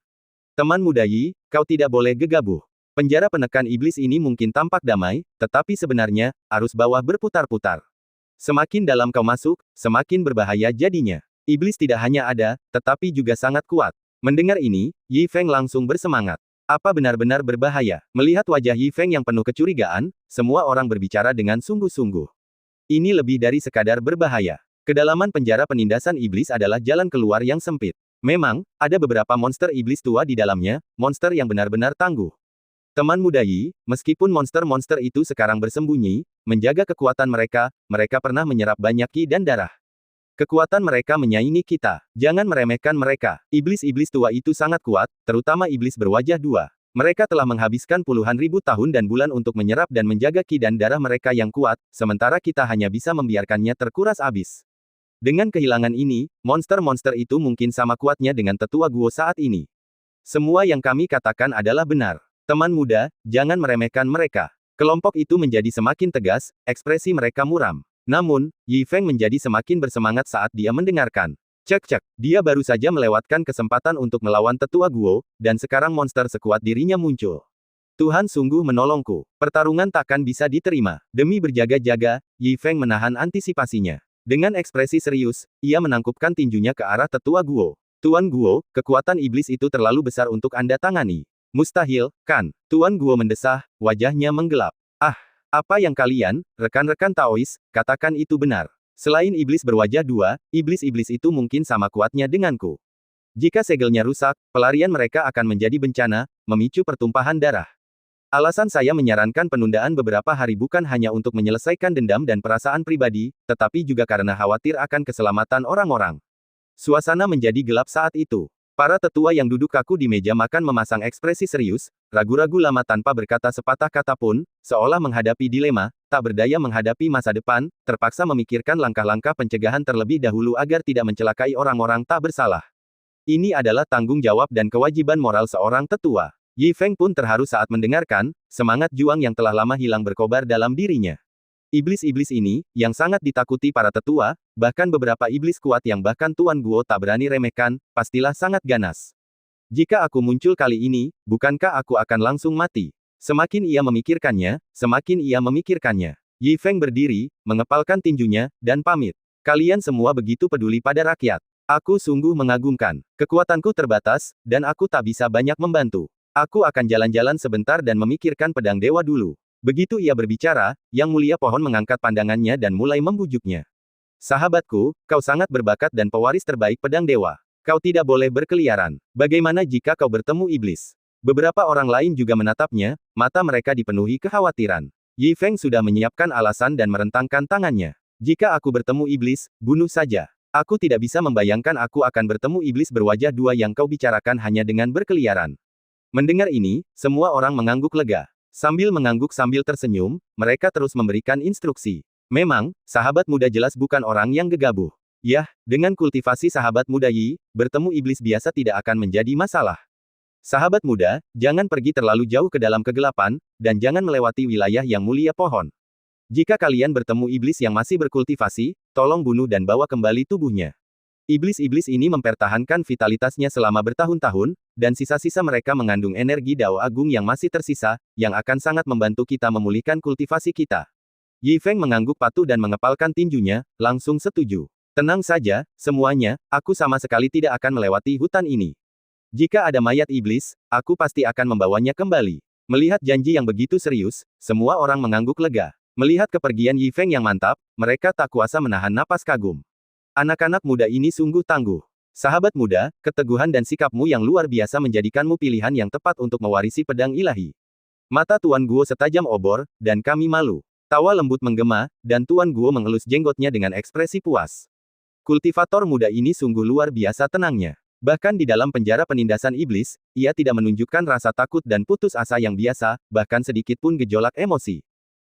Teman muda Yi, kau tidak boleh gegabah. Penjara penekan iblis ini mungkin tampak damai, tetapi sebenarnya, arus bawah berputar-putar. Semakin dalam kau masuk, semakin berbahaya jadinya. Iblis tidak hanya ada, tetapi juga sangat kuat. Mendengar ini, Yi Feng langsung bersemangat. Apa benar-benar berbahaya? Melihat wajah Yi Feng yang penuh kecurigaan, semua orang berbicara dengan sungguh-sungguh. Ini lebih dari sekadar berbahaya. Kedalaman penjara penindasan iblis adalah jalan keluar yang sempit. Memang, ada beberapa monster iblis tua di dalamnya, monster yang benar-benar tangguh. Teman muda Yi, meskipun monster-monster itu sekarang bersembunyi, menjaga kekuatan mereka, mereka pernah menyerap banyak ki dan darah. Kekuatan mereka menyaingi kita. Jangan meremehkan mereka. Iblis-iblis tua itu sangat kuat, terutama iblis berwajah dua. Mereka telah menghabiskan puluhan ribu tahun dan bulan untuk menyerap dan menjaga ki dan darah mereka yang kuat, sementara kita hanya bisa membiarkannya terkuras habis. Dengan kehilangan ini, monster-monster itu mungkin sama kuatnya dengan tetua Guo saat ini. Semua yang kami katakan adalah benar. Teman muda, jangan meremehkan mereka. Kelompok itu menjadi semakin tegas, ekspresi mereka muram. Namun, Yi Feng menjadi semakin bersemangat saat dia mendengarkan. Cek-cek, dia baru saja melewatkan kesempatan untuk melawan tetua Guo, dan sekarang monster sekuat dirinya muncul. Tuhan sungguh menolongku. Pertarungan takkan bisa diterima. Demi berjaga-jaga, Yi Feng menahan antisipasinya. Dengan ekspresi serius, ia menangkupkan tinjunya ke arah tetua Guo. Tuan Guo, kekuatan iblis itu terlalu besar untuk Anda tangani. Mustahil, kan? Tuan Guo mendesah, wajahnya menggelap. Ah, apa yang kalian, rekan-rekan Taois, katakan itu benar. Selain iblis berwajah dua, iblis-iblis itu mungkin sama kuatnya denganku. Jika segelnya rusak, pelarian mereka akan menjadi bencana, memicu pertumpahan darah. Alasan saya menyarankan penundaan beberapa hari bukan hanya untuk menyelesaikan dendam dan perasaan pribadi, tetapi juga karena khawatir akan keselamatan orang-orang. Suasana menjadi gelap saat itu. Para tetua yang duduk kaku di meja makan memasang ekspresi serius, ragu-ragu lama tanpa berkata sepatah kata pun, seolah menghadapi dilema, tak berdaya menghadapi masa depan, terpaksa memikirkan langkah-langkah pencegahan terlebih dahulu agar tidak mencelakai orang-orang tak bersalah. Ini adalah tanggung jawab dan kewajiban moral seorang tetua. Yi Feng pun terharu saat mendengarkan, semangat juang yang telah lama hilang berkobar dalam dirinya. Iblis-iblis ini, yang sangat ditakuti para tetua, bahkan beberapa iblis kuat yang bahkan Tuan Guo tak berani remehkan, pastilah sangat ganas. Jika aku muncul kali ini, bukankah aku akan langsung mati? Semakin ia memikirkannya. Yi Feng berdiri, mengepalkan tinjunya, dan pamit. Kalian semua begitu peduli pada rakyat. Aku sungguh mengagumkan. Kekuatanku terbatas, dan aku tak bisa banyak membantu. Aku akan jalan-jalan sebentar dan memikirkan pedang dewa dulu. Begitu ia berbicara, Yang Mulia Pohon mengangkat pandangannya dan mulai membujuknya. Sahabatku, kau sangat berbakat dan pewaris terbaik pedang dewa. Kau tidak boleh berkeliaran. Bagaimana jika kau bertemu iblis? Beberapa orang lain juga menatapnya, mata mereka dipenuhi kekhawatiran. Yi Feng sudah menyiapkan alasan dan merentangkan tangannya. Jika aku bertemu iblis, bunuh saja. Aku tidak bisa membayangkan aku akan bertemu iblis berwajah dua yang kau bicarakan hanya dengan berkeliaran. Mendengar ini, semua orang mengangguk lega. Sambil mengangguk sambil tersenyum, mereka terus memberikan instruksi. Memang, sahabat muda jelas bukan orang yang gegabah. Yah, dengan kultivasi sahabat muda Yi, bertemu iblis biasa tidak akan menjadi masalah. Sahabat muda, jangan pergi terlalu jauh ke dalam kegelapan, dan jangan melewati wilayah Yang Mulia Pohon. Jika kalian bertemu iblis yang masih berkultivasi, tolong bunuh dan bawa kembali tubuhnya. Iblis-iblis ini mempertahankan vitalitasnya selama bertahun-tahun, dan sisa-sisa mereka mengandung energi Dao Agung yang masih tersisa, yang akan sangat membantu kita memulihkan kultivasi kita. Yi Feng mengangguk patuh dan mengepalkan tinjunya, langsung setuju. Tenang saja, semuanya, aku sama sekali tidak akan melewati hutan ini. Jika ada mayat iblis, aku pasti akan membawanya kembali. Melihat janji yang begitu serius, semua orang mengangguk lega. Melihat kepergian Yi Feng yang mantap, mereka tak kuasa menahan napas kagum. Anak-anak muda ini sungguh tangguh. Sahabat muda, keteguhan dan sikapmu yang luar biasa menjadikanmu pilihan yang tepat untuk mewarisi pedang ilahi. Mata Tuan Guo setajam obor, dan kami malu. Tawa lembut menggema, dan Tuan Guo mengelus jenggotnya dengan ekspresi puas. Kultivator muda ini sungguh luar biasa tenangnya. Bahkan di dalam penjara penindasan iblis, ia tidak menunjukkan rasa takut dan putus asa yang biasa, bahkan sedikit pun gejolak emosi.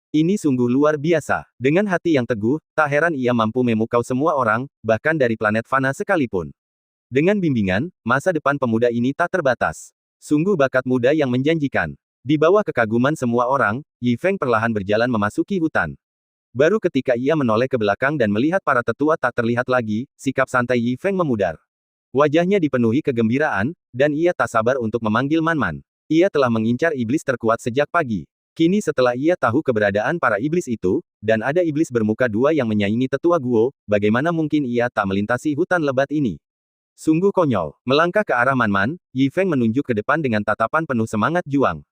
Ini sungguh luar biasa. Dengan hati yang teguh, tak heran ia mampu memukau semua orang, bahkan dari planet fana sekalipun. Dengan bimbingan, masa depan pemuda ini tak terbatas. Sungguh bakat muda yang menjanjikan. Di bawah kekaguman semua orang, Yi Feng perlahan berjalan memasuki hutan. Baru ketika ia menoleh ke belakang dan melihat para tetua tak terlihat lagi, sikap santai Yi Feng memudar. Wajahnya dipenuhi kegembiraan, dan ia tak sabar untuk memanggil Man-Man. Ia telah mengincar iblis terkuat sejak pagi. Kini setelah ia tahu keberadaan para iblis itu, dan ada iblis bermuka dua yang menyaingi tetua Guo, bagaimana mungkin ia tak melintasi hutan lebat ini? Sungguh konyol. Melangkah ke arah Man-Man, Yi Feng menunjuk ke depan dengan tatapan penuh semangat juang.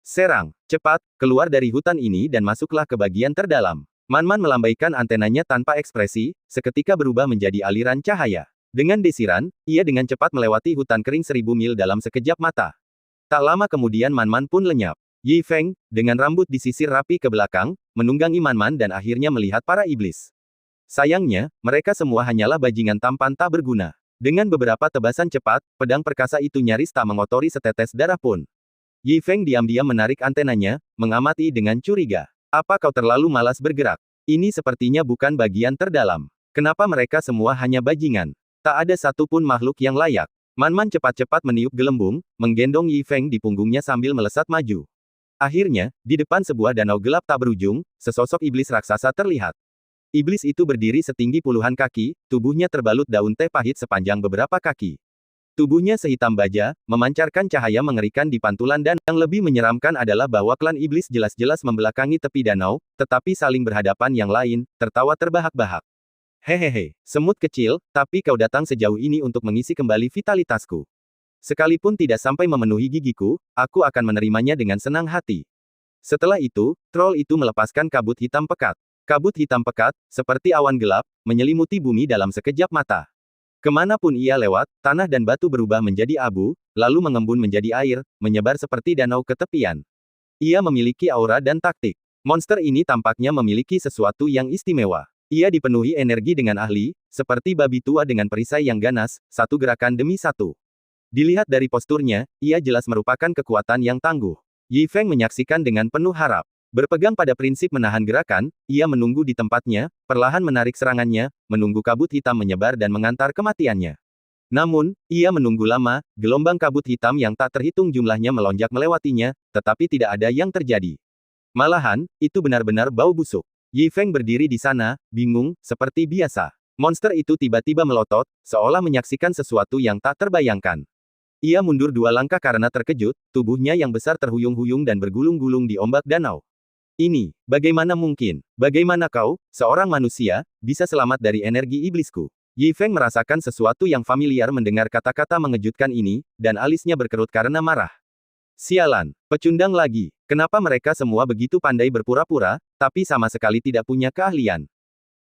Serang, cepat, keluar dari hutan ini dan masuklah ke bagian terdalam. Man-Man melambaikan antenanya tanpa ekspresi, seketika berubah menjadi aliran cahaya. Dengan desiran, ia dengan cepat melewati hutan kering 1000 mil dalam sekejap mata. Tak lama kemudian Man-Man pun lenyap. Yi Feng, dengan rambut disisir rapi ke belakang, menunggangi Man-Man dan akhirnya melihat para iblis. Sayangnya, mereka semua hanyalah bajingan tampan tak berguna. Dengan beberapa tebasan cepat, pedang perkasa itu nyaris tak mengotori setetes darah pun. Yi Feng diam-diam menarik antenanya, mengamati dengan curiga. Apa kau terlalu malas bergerak? Ini sepertinya bukan bagian terdalam. Kenapa mereka semua hanya bajingan? Tak ada satupun makhluk yang layak. Man-Man cepat-cepat meniup gelembung, menggendong Yi Feng di punggungnya sambil melesat maju. Akhirnya, di depan sebuah danau gelap tak berujung, sesosok iblis raksasa terlihat. Iblis itu berdiri setinggi puluhan kaki, tubuhnya terbalut daun teh pahit sepanjang beberapa kaki. Tubuhnya sehitam baja, memancarkan cahaya mengerikan di pantulan dan yang lebih menyeramkan adalah bahwa klan iblis jelas-jelas membelakangi tepi danau, tetapi saling berhadapan yang lain, tertawa terbahak-bahak. Hehehe, semut kecil, tapi kau datang sejauh ini untuk mengisi kembali vitalitasku. Sekalipun tidak sampai memenuhi gigiku, aku akan menerimanya dengan senang hati. Setelah itu, troll itu melepaskan kabut hitam pekat. Kabut hitam pekat, seperti awan gelap, menyelimuti bumi dalam sekejap mata. Kemanapun ia lewat, tanah dan batu berubah menjadi abu, lalu mengembun menjadi air, menyebar seperti danau ke tepian. Ia memiliki aura dan taktik. Monster ini tampaknya memiliki sesuatu yang istimewa. Ia dipenuhi energi dengan ahli, seperti babi tua dengan perisai yang ganas, satu gerakan demi satu. Dilihat dari posturnya, ia jelas merupakan kekuatan yang tangguh. Yi Feng menyaksikan dengan penuh harap. Berpegang pada prinsip menahan gerakan, ia menunggu di tempatnya, perlahan menarik serangannya, menunggu kabut hitam menyebar dan mengantar kematiannya. Namun, ia menunggu lama, gelombang kabut hitam yang tak terhitung jumlahnya melonjak melewatinya, tetapi tidak ada yang terjadi. Malahan, itu benar-benar bau busuk. Yi Feng berdiri di sana, bingung, seperti biasa. Monster itu tiba-tiba melotot, seolah menyaksikan sesuatu yang tak terbayangkan. Ia mundur 2 langkah karena terkejut, tubuhnya yang besar terhuyung-huyung dan bergulung-gulung di ombak danau. Ini, bagaimana mungkin? Bagaimana kau, seorang manusia, bisa selamat dari energi iblisku? Yi Feng merasakan sesuatu yang familiar mendengar kata-kata mengejutkan ini, dan alisnya berkerut karena marah. Sialan, pecundang lagi. Kenapa mereka semua begitu pandai berpura-pura, tapi sama sekali tidak punya keahlian?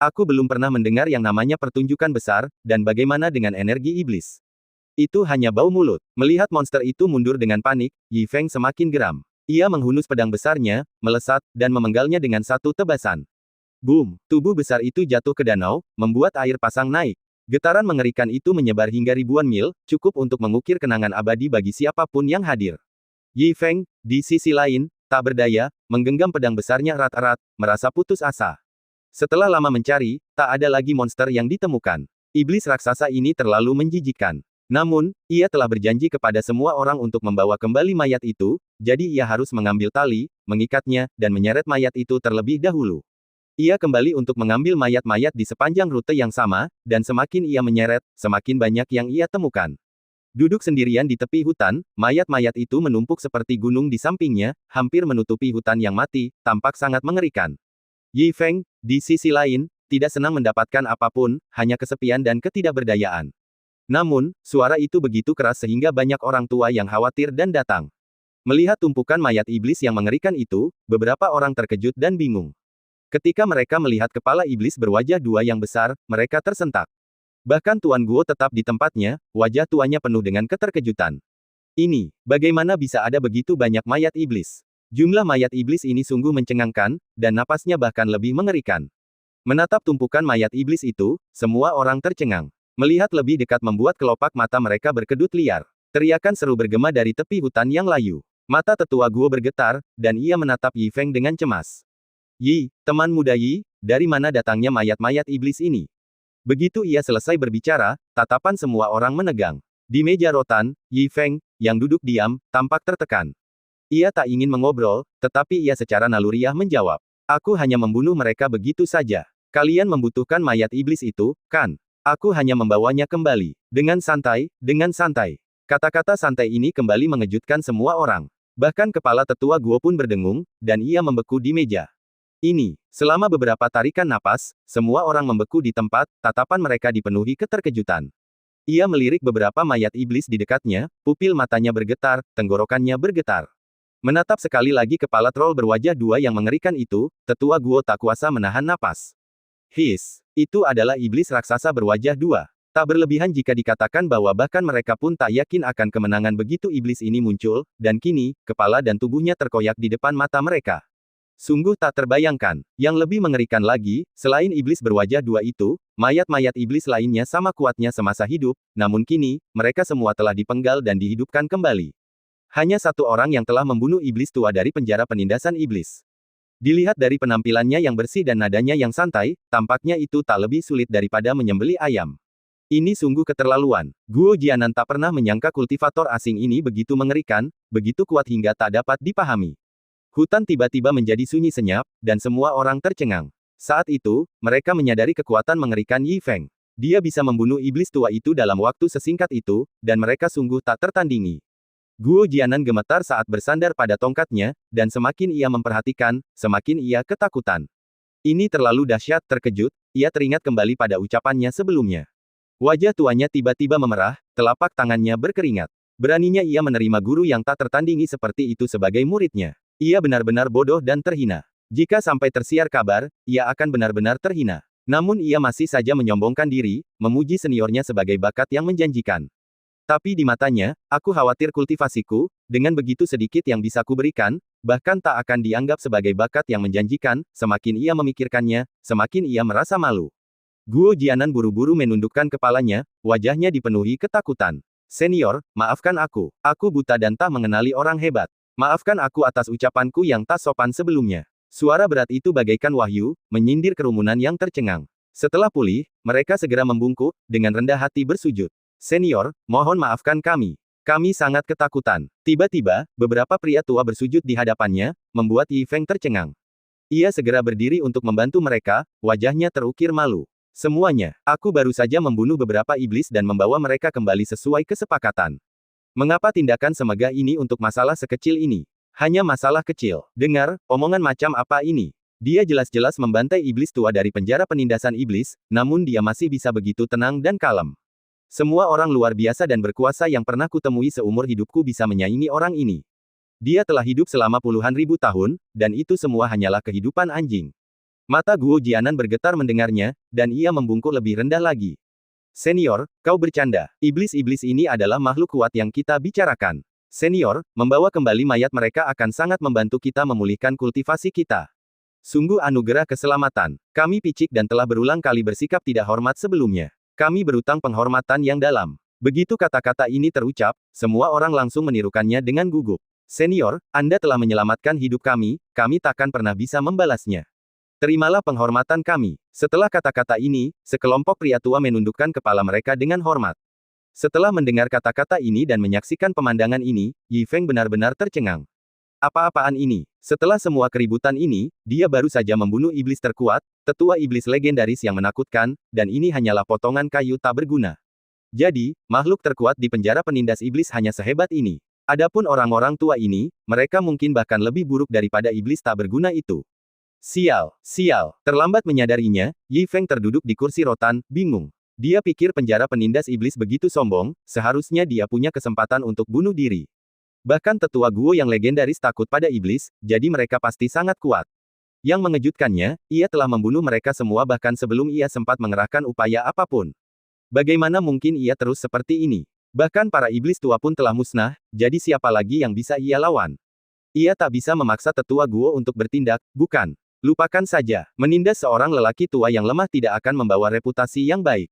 Aku belum pernah mendengar yang namanya pertunjukan besar, dan bagaimana dengan energi iblis? Itu hanya bau mulut. Melihat monster itu mundur dengan panik, Yi Feng semakin geram. Ia menghunus pedang besarnya, melesat, dan memenggalnya dengan satu tebasan. Boom! Tubuh besar itu jatuh ke danau, membuat air pasang naik. Getaran mengerikan itu menyebar hingga ribuan mil, cukup untuk mengukir kenangan abadi bagi siapapun yang hadir. Yi Feng, di sisi lain, tak berdaya, menggenggam pedang besarnya erat-erat, merasa putus asa. Setelah lama mencari, tak ada lagi monster yang ditemukan. Iblis raksasa ini terlalu menjijikkan. Namun, ia telah berjanji kepada semua orang untuk membawa kembali mayat itu, jadi ia harus mengambil tali, mengikatnya, dan menyeret mayat itu terlebih dahulu. Ia kembali untuk mengambil mayat-mayat di sepanjang rute yang sama, dan semakin ia menyeret, semakin banyak yang ia temukan. Duduk sendirian di tepi hutan, mayat-mayat itu menumpuk seperti gunung di sampingnya, hampir menutupi hutan yang mati, tampak sangat mengerikan. Yi Feng, di sisi lain, tidak senang mendapatkan apapun, hanya kesepian dan ketidakberdayaan. Namun, suara itu begitu keras sehingga banyak orang tua yang khawatir dan datang. Melihat tumpukan mayat iblis yang mengerikan itu, beberapa orang terkejut dan bingung. Ketika mereka melihat kepala iblis berwajah 2 yang besar, mereka tersentak. Bahkan Tuan Guo tetap di tempatnya, wajah tuanya penuh dengan keterkejutan. Ini, bagaimana bisa ada begitu banyak mayat iblis? Jumlah mayat iblis ini sungguh mencengangkan, dan napasnya bahkan lebih mengerikan. Menatap tumpukan mayat iblis itu, semua orang tercengang. Melihat lebih dekat membuat kelopak mata mereka berkedut liar. Teriakan seru bergema dari tepi hutan yang layu. Mata tetua Guo bergetar, dan ia menatap Yi Feng dengan cemas. Yi, teman muda Yi, dari mana datangnya mayat-mayat iblis ini? Begitu ia selesai berbicara, tatapan semua orang menegang. Di meja rotan, Yi Feng, yang duduk diam, tampak tertekan. Ia tak ingin mengobrol, tetapi ia secara naluriah menjawab. Aku hanya membunuh mereka begitu saja. Kalian membutuhkan mayat iblis itu, kan? Aku hanya membawanya kembali. Dengan santai, dengan santai. Kata-kata santai ini kembali mengejutkan semua orang. Bahkan kepala tetua Guo pun berdengung, dan ia membeku di meja. Ini, selama beberapa tarikan napas, semua orang membeku di tempat, tatapan mereka dipenuhi keterkejutan. Ia melirik beberapa mayat iblis di dekatnya, pupil matanya bergetar, tenggorokannya bergetar. Menatap sekali lagi kepala troll berwajah 2 yang mengerikan itu, tetua Guo tak kuasa menahan napas. Itu adalah iblis raksasa berwajah 2. Tak berlebihan jika dikatakan bahwa bahkan mereka pun tak yakin akan kemenangan begitu iblis ini muncul, dan kini, kepala dan tubuhnya terkoyak di depan mata mereka. Sungguh tak terbayangkan. Yang lebih mengerikan lagi, selain iblis berwajah 2 itu, mayat-mayat iblis lainnya sama kuatnya semasa hidup, namun kini, mereka semua telah dipenggal dan dihidupkan kembali. Hanya satu orang yang telah membunuh iblis tua dari penjara penindasan iblis. Dilihat dari penampilannya yang bersih dan nadanya yang santai, tampaknya itu tak lebih sulit daripada menyembelih ayam. Ini sungguh keterlaluan. Guo Jianan tak pernah menyangka kultivator asing ini begitu mengerikan, begitu kuat hingga tak dapat dipahami. Hutan tiba-tiba menjadi sunyi senyap, dan semua orang tercengang. Saat itu, mereka menyadari kekuatan mengerikan Yi Feng. Dia bisa membunuh iblis tua itu dalam waktu sesingkat itu, dan mereka sungguh tak tertandingi. Guo Jianan gemetar saat bersandar pada tongkatnya, dan semakin ia memperhatikan, semakin ia ketakutan. Ini terlalu dahsyat. Terkejut, ia teringat kembali pada ucapannya sebelumnya. Wajah tuanya tiba-tiba memerah, telapak tangannya berkeringat. Beraninya ia menerima guru yang tak tertandingi seperti itu sebagai muridnya. Ia benar-benar bodoh dan terhina. Jika sampai tersiar kabar, ia akan benar-benar terhina. Namun ia masih saja menyombongkan diri, memuji seniornya sebagai bakat yang menjanjikan. Tapi di matanya, aku khawatir kultivasiku, dengan begitu sedikit yang bisa kuberikan, bahkan tak akan dianggap sebagai bakat yang menjanjikan. Semakin ia memikirkannya, semakin ia merasa malu. Guo Jianan buru-buru menundukkan kepalanya, wajahnya dipenuhi ketakutan. Senior, maafkan aku. Aku buta dan tak mengenali orang hebat. Maafkan aku atas ucapanku yang tak sopan sebelumnya. Suara berat itu bagaikan wahyu, menyindir kerumunan yang tercengang. Setelah pulih, mereka segera membungkuk, dengan rendah hati bersujud. Senior, mohon maafkan kami. Kami sangat ketakutan. Tiba-tiba, beberapa pria tua bersujud di hadapannya, membuat Yi Feng tercengang. Ia segera berdiri untuk membantu mereka, wajahnya terukir malu. Semuanya, aku baru saja membunuh beberapa iblis dan membawa mereka kembali sesuai kesepakatan. Mengapa tindakan semegah ini untuk masalah sekecil ini? Hanya masalah kecil. Dengar, omongan macam apa ini? Dia jelas-jelas membantai iblis tua dari penjara penindasan iblis, namun dia masih bisa begitu tenang dan kalem. Semua orang luar biasa dan berkuasa yang pernah kutemui seumur hidupku bisa menyaingi orang ini. Dia telah hidup selama puluhan ribu tahun, dan itu semua hanyalah kehidupan anjing. Mata Guo Jianan bergetar mendengarnya, dan ia membungkuk lebih rendah lagi. Senior, kau bercanda. Iblis-iblis ini adalah makhluk kuat yang kita bicarakan. Senior, membawa kembali mayat mereka akan sangat membantu kita memulihkan kultivasi kita. Sungguh anugerah keselamatan. Kami picik dan telah berulang kali bersikap tidak hormat sebelumnya. Kami berutang penghormatan yang dalam. Begitu kata-kata ini terucap, semua orang langsung menirukannya dengan gugup. Senior, Anda telah menyelamatkan hidup kami takkan pernah bisa membalasnya. Terimalah penghormatan kami. Setelah kata-kata ini, sekelompok pria tua menundukkan kepala mereka dengan hormat. Setelah mendengar kata-kata ini dan menyaksikan pemandangan ini, Yi Feng benar-benar tercengang. Apa-apaan ini? Setelah semua keributan ini, dia baru saja membunuh iblis terkuat, tetua iblis legendaris yang menakutkan, dan ini hanyalah potongan kayu tak berguna. Jadi, makhluk terkuat di penjara penindas iblis hanya sehebat ini. Adapun orang-orang tua ini, mereka mungkin bahkan lebih buruk daripada iblis tak berguna itu. Sial, sial. Terlambat menyadarinya, Yi Feng terduduk di kursi rotan, bingung. Dia pikir penjara penindas iblis begitu sombong, seharusnya dia punya kesempatan untuk bunuh diri. Bahkan tetua Guo yang legendaris takut pada iblis, jadi mereka pasti sangat kuat. Yang mengejutkannya, ia telah membunuh mereka semua bahkan sebelum ia sempat mengerahkan upaya apapun. Bagaimana mungkin ia terus seperti ini? Bahkan para iblis tua pun telah musnah, jadi siapa lagi yang bisa ia lawan? Ia tak bisa memaksa tetua Guo untuk bertindak, bukan? Lupakan saja, menindas seorang lelaki tua yang lemah tidak akan membawa reputasi yang baik.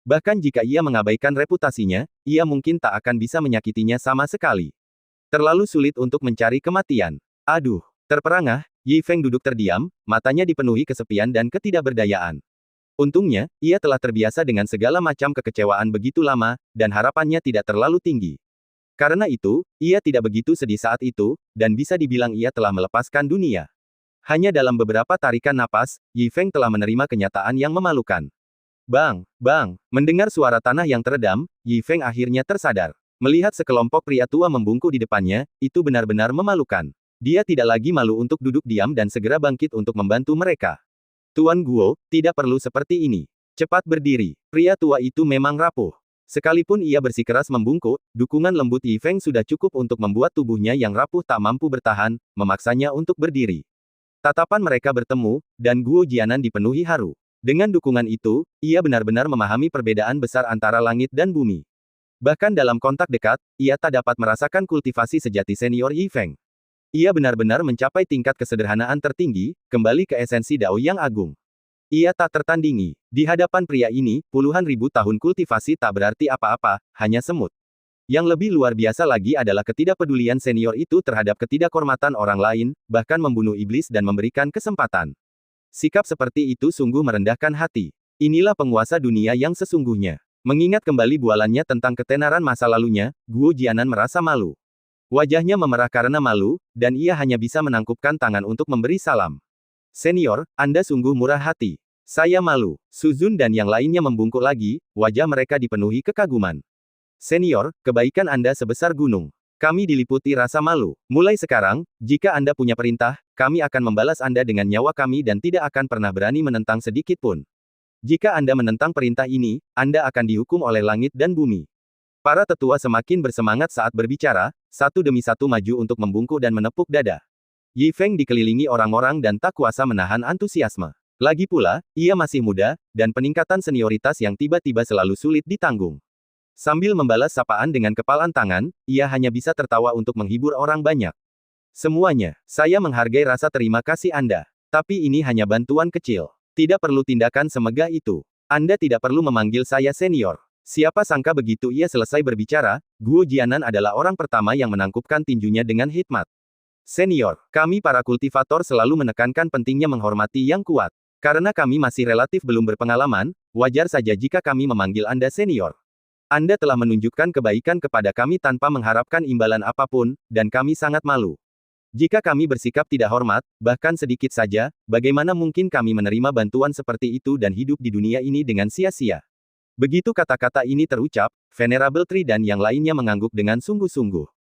Bahkan jika ia mengabaikan reputasinya, ia mungkin tak akan bisa menyakitinya sama sekali. Terlalu sulit untuk mencari kematian. Aduh, terperangah, Yi Feng duduk terdiam, matanya dipenuhi kesepian dan ketidakberdayaan. Untungnya, ia telah terbiasa dengan segala macam kekecewaan begitu lama, dan harapannya tidak terlalu tinggi. Karena itu, ia tidak begitu sedih saat itu, dan bisa dibilang ia telah melepaskan dunia. Hanya dalam beberapa tarikan napas, Yi Feng telah menerima kenyataan yang memalukan. Bang, bang, mendengar suara tanah yang teredam, Yi Feng akhirnya tersadar. Melihat sekelompok pria tua membungkuk di depannya, itu benar-benar memalukan. Dia tidak lagi malu untuk duduk diam dan segera bangkit untuk membantu mereka. Tuan Guo, tidak perlu seperti ini. Cepat berdiri. Pria tua itu memang rapuh. Sekalipun ia bersikeras membungkuk, dukungan lembut Yi Feng sudah cukup untuk membuat tubuhnya yang rapuh tak mampu bertahan, memaksanya untuk berdiri. Tatapan mereka bertemu, dan Guo Jianan dipenuhi haru. Dengan dukungan itu, ia benar-benar memahami perbedaan besar antara langit dan bumi. Bahkan dalam kontak dekat, ia tak dapat merasakan kultivasi sejati senior Yi Feng. Ia benar-benar mencapai tingkat kesederhanaan tertinggi, kembali ke esensi Dao yang agung. Ia tak tertandingi. Di hadapan pria ini, puluhan ribu tahun kultivasi tak berarti apa-apa, hanya semut. Yang lebih luar biasa lagi adalah ketidakpedulian senior itu terhadap ketidakhormatan orang lain, bahkan membunuh iblis dan memberikan kesempatan. Sikap seperti itu sungguh merendahkan hati. Inilah penguasa dunia yang sesungguhnya. Mengingat kembali bualannya tentang ketenaran masa lalunya, Guo Jianan merasa malu. Wajahnya memerah karena malu, dan ia hanya bisa menangkupkan tangan untuk memberi salam. Senior, Anda sungguh murah hati. Saya malu. Suzun dan yang lainnya membungkuk lagi, wajah mereka dipenuhi kekaguman. Senior, kebaikan Anda sebesar gunung. Kami diliputi rasa malu. Mulai sekarang, jika Anda punya perintah, kami akan membalas Anda dengan nyawa kami dan tidak akan pernah berani menentang sedikit pun. Jika Anda menentang perintah ini, Anda akan dihukum oleh langit dan bumi. Para tetua semakin bersemangat saat berbicara, satu demi satu maju untuk membungkuk dan menepuk dada. Yi Feng dikelilingi orang-orang dan tak kuasa menahan antusiasme. Lagi pula, ia masih muda, dan peningkatan senioritas yang tiba-tiba selalu sulit ditanggung. Sambil membalas sapaan dengan kepalan tangan, ia hanya bisa tertawa untuk menghibur orang banyak. Semuanya, saya menghargai rasa terima kasih Anda. Tapi ini hanya bantuan kecil. Tidak perlu tindakan semegah itu. Anda tidak perlu memanggil saya senior. Siapa sangka begitu ia selesai berbicara, Guo Jianan adalah orang pertama yang menangkupkan tinjunya dengan hikmat. Senior, kami para kultivator selalu menekankan pentingnya menghormati yang kuat. Karena kami masih relatif belum berpengalaman, wajar saja jika kami memanggil Anda senior. Anda telah menunjukkan kebaikan kepada kami tanpa mengharapkan imbalan apapun, dan kami sangat malu. Jika kami bersikap tidak hormat, bahkan sedikit saja, bagaimana mungkin kami menerima bantuan seperti itu dan hidup di dunia ini dengan sia-sia? Begitu kata-kata ini terucap, Venerable Tree dan yang lainnya mengangguk dengan sungguh-sungguh.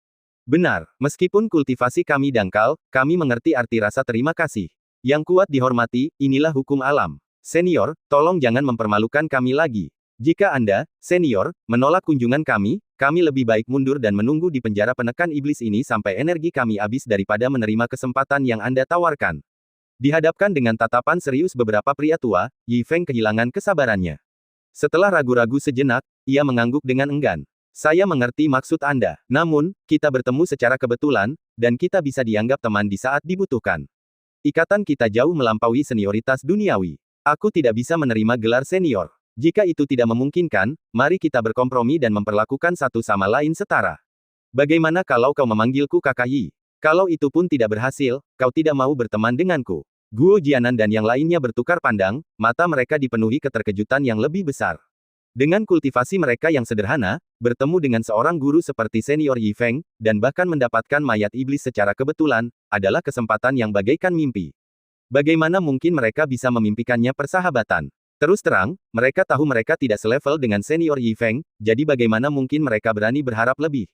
Benar, meskipun kultivasi kami dangkal, kami mengerti arti rasa terima kasih. Yang kuat dihormati, inilah hukum alam. Senior, tolong jangan mempermalukan kami lagi. Jika Anda, senior, menolak kunjungan kami lebih baik mundur dan menunggu di penjara penekan iblis ini sampai energi kami habis daripada menerima kesempatan yang Anda tawarkan. Dihadapkan dengan tatapan serius beberapa pria tua, Yi Feng kehilangan kesabarannya. Setelah ragu-ragu sejenak, ia mengangguk dengan enggan. Saya mengerti maksud Anda. Namun, kita bertemu secara kebetulan, dan kita bisa dianggap teman di saat dibutuhkan. Ikatan kita jauh melampaui senioritas duniawi. Aku tidak bisa menerima gelar senior. Jika itu tidak memungkinkan, mari kita berkompromi dan memperlakukan satu sama lain setara. Bagaimana kalau kau memanggilku Kakak Yi? Kalau itu pun tidak berhasil, kau tidak mau berteman denganku. Guo Jianan dan yang lainnya bertukar pandang, mata mereka dipenuhi keterkejutan yang lebih besar. Dengan kultivasi mereka yang sederhana, bertemu dengan seorang guru seperti senior Yi Feng, dan bahkan mendapatkan mayat iblis secara kebetulan, adalah kesempatan yang bagaikan mimpi. Bagaimana mungkin mereka bisa memimpikannya persahabatan? Terus terang, mereka tahu mereka tidak selevel dengan senior Yi Feng, jadi bagaimana mungkin mereka berani berharap lebih?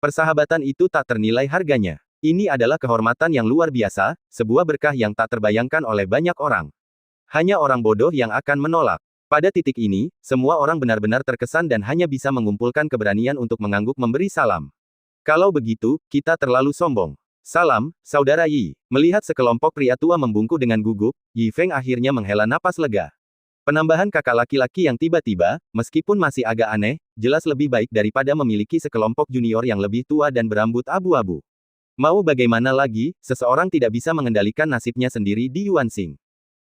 Persahabatan itu tak ternilai harganya. Ini adalah kehormatan yang luar biasa, sebuah berkah yang tak terbayangkan oleh banyak orang. Hanya orang bodoh yang akan menolak. Pada titik ini, semua orang benar-benar terkesan dan hanya bisa mengumpulkan keberanian untuk mengangguk memberi salam. Kalau begitu, kita terlalu sombong. Salam, Saudara Yi. Melihat sekelompok pria tua membungkuk dengan gugup, Yi Feng akhirnya menghela napas lega. Penambahan kakak laki-laki yang tiba-tiba, meskipun masih agak aneh, jelas lebih baik daripada memiliki sekelompok junior yang lebih tua dan berambut abu-abu. Mau bagaimana lagi, seseorang tidak bisa mengendalikan nasibnya sendiri di Yuanxing.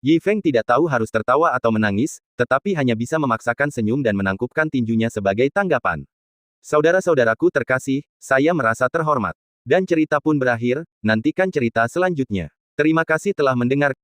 Yi Feng tidak tahu harus tertawa atau menangis, tetapi hanya bisa memaksakan senyum dan menangkupkan tinjunya sebagai tanggapan. Saudara-saudaraku terkasih, saya merasa terhormat. Dan cerita pun berakhir, nantikan cerita selanjutnya. Terima kasih telah mendengar.